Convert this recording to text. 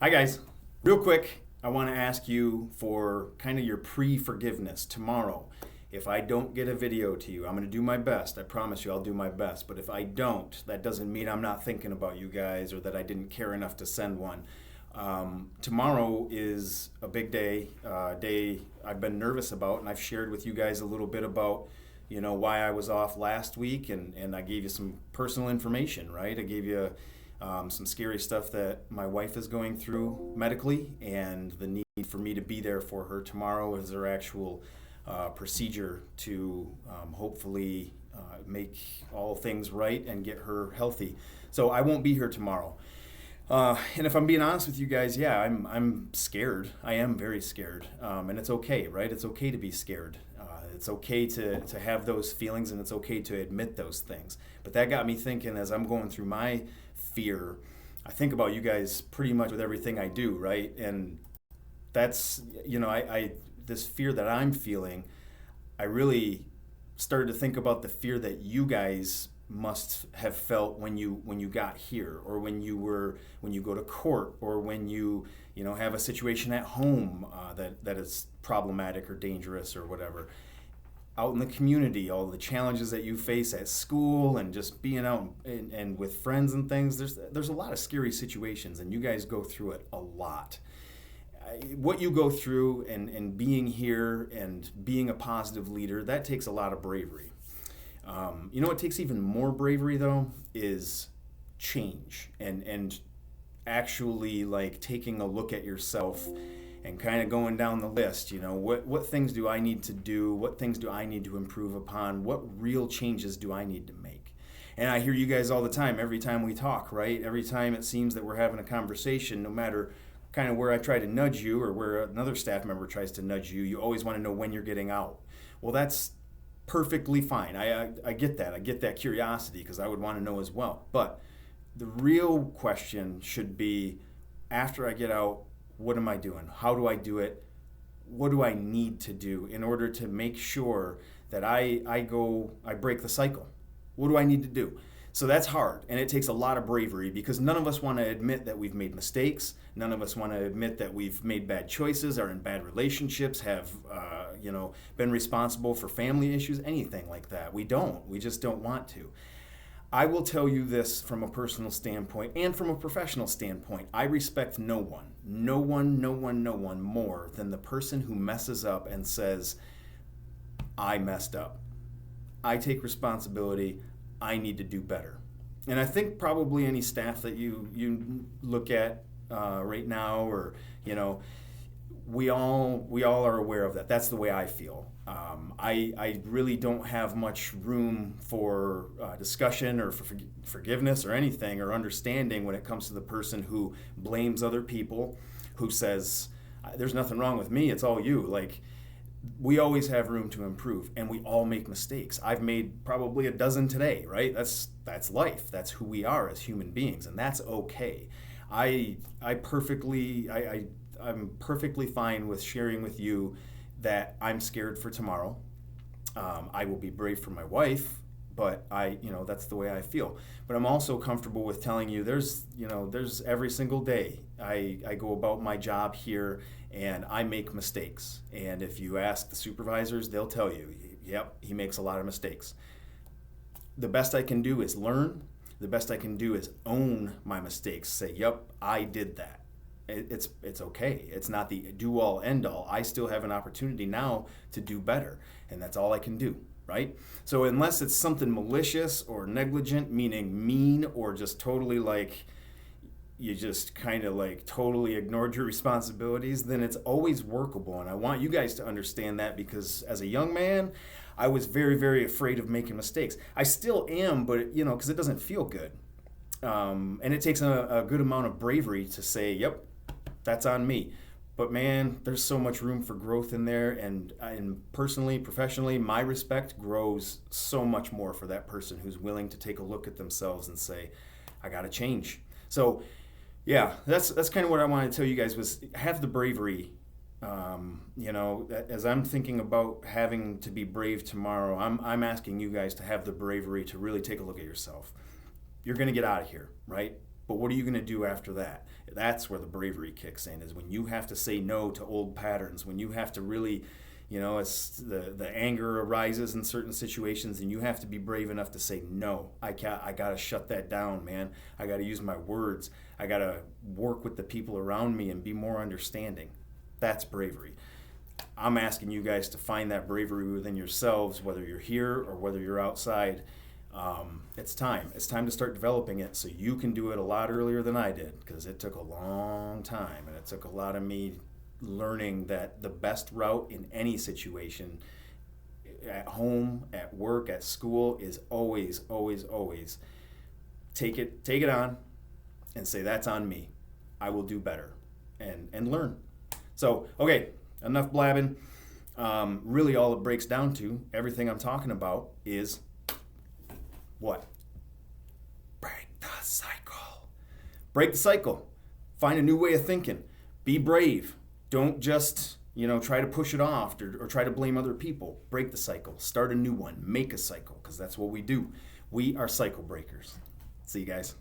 Hi, guys. Real quick, I want to ask you for kind of your pre forgiveness tomorrow. If I don't get a video to you, I'm going to do my best. I promise you I'll do my best. But if I don't, that doesn't mean I'm not thinking about you guys or that I didn't care enough to send one. Tomorrow is a big day, day I've been nervous about, and I've shared with you guys a little bit about, why I was off last week, and I gave you some personal information, right? I gave you some scary stuff that my wife is going through medically, and the need for me to be there for her tomorrow as her actual procedure to hopefully make all things right and get her healthy. So I won't be here tomorrow. And if I'm being honest with you guys, yeah, I'm scared. I am very scared, and it's okay, right? It's okay to be scared. It's okay to have those feelings, and it's okay to admit those things. But that got me thinking as I'm going through my fear. I think about you guys pretty much with everything I do, right? And that's I this fear that I'm feeling. I really started to think about the fear that you guys must have felt when you got here, or when you go to court, or when you have a situation at home that is problematic or dangerous or whatever. Out in the community, all the challenges that you face at school, and just being out and with friends and things. There's a lot of scary situations, and you guys go through it a lot. What you go through, and being here and being a positive leader, that takes a lot of bravery. What takes even more bravery though is change, and actually like taking a look at yourself and kind of going down the list. What things do I need to do? What things do I need to improve upon? What real changes do I need to make? And I hear you guys all the time, every time we talk, right? Every time it seems that we're having a conversation, no matter kind of where I try to nudge you or where another staff member tries to nudge you, you always want to know when you're getting out. Well, that's perfectly fine. I get that. I get that curiosity, because I would want to know as well. But the real question should be, after I get out, what am I doing? How do I do it? What do I need to do in order to make sure that I break the cycle? What do I need to do? So that's hard, and it takes a lot of bravery, because none of us want to admit that we've made mistakes. None of us want to admit that we've made bad choices, are in bad relationships, have been responsible for family issues, anything like that. We don't. We just don't want to. I will tell you this from a personal standpoint and from a professional standpoint. I respect no one, no one, no one, no one more than the person who messes up and says, I messed up. I take responsibility. I need to do better. And I think probably any staff that you look at right now, or we all are aware of that. That's the way I feel. I really don't have much room for discussion or for forgiveness or anything or understanding when it comes to the person who blames other people, who says, there's nothing wrong with me, it's all you. Like, we always have room to improve, and we all make mistakes. I've made probably a dozen today, right? That's life. That's who we are as human beings, and that's okay. I perfectly I'm perfectly fine with sharing with you that I'm scared for tomorrow. I will be brave for my wife, but that's the way I feel. But I'm also comfortable with telling you there's every single day I go about my job here, and I make mistakes. And if you ask the supervisors, they'll tell you, yep, he makes a lot of mistakes. The best I can do is learn. The best I can do is own my mistakes. Say, yep, I did that. It's okay. It's not the do all end all. I still have an opportunity now to do better, and that's all I can do, right? So unless it's something malicious or negligent, meaning mean, or just totally like you just kind of like totally ignored your responsibilities, then it's always workable. And I want you guys to understand that, because as a young man, I was very, very afraid of making mistakes. I still am, but because it doesn't feel good. And it takes a good amount of bravery to say, yep, that's on me. But man, there's so much room for growth in there, and personally, professionally, my respect grows so much more for that person who's willing to take a look at themselves and say, I got to change. So yeah, that's kind of what I wanted to tell you guys, was have the bravery. As I'm thinking about having to be brave tomorrow, I'm asking you guys to have the bravery to really take a look at yourself. You're going to get out of here, right? But what are you going to do after that? That's where the bravery kicks in, is when you have to say no to old patterns, when you have to really, as the anger arises in certain situations, and you have to be brave enough to say, no, I got to shut that down, man. I got to use my words. I got to work with the people around me and be more understanding. That's bravery. I'm asking you guys to find that bravery within yourselves, whether you're here or whether you're outside. It's time. It's time to start developing it so you can do it a lot earlier than I did, because it took a long time, and it took a lot of me learning that the best route in any situation, at home, at work, at school, is always, always, always take it on and say, that's on me. I will do better, and learn. So, okay, enough blabbing. Really all it breaks down to, everything I'm talking about, is what? Break the cycle. Break the cycle. Find a new way of thinking. Be brave. Don't just, try to push it off or try to blame other people. Break the cycle. Start a new one. Make a cycle, because that's what we do. We are cycle breakers. See you guys.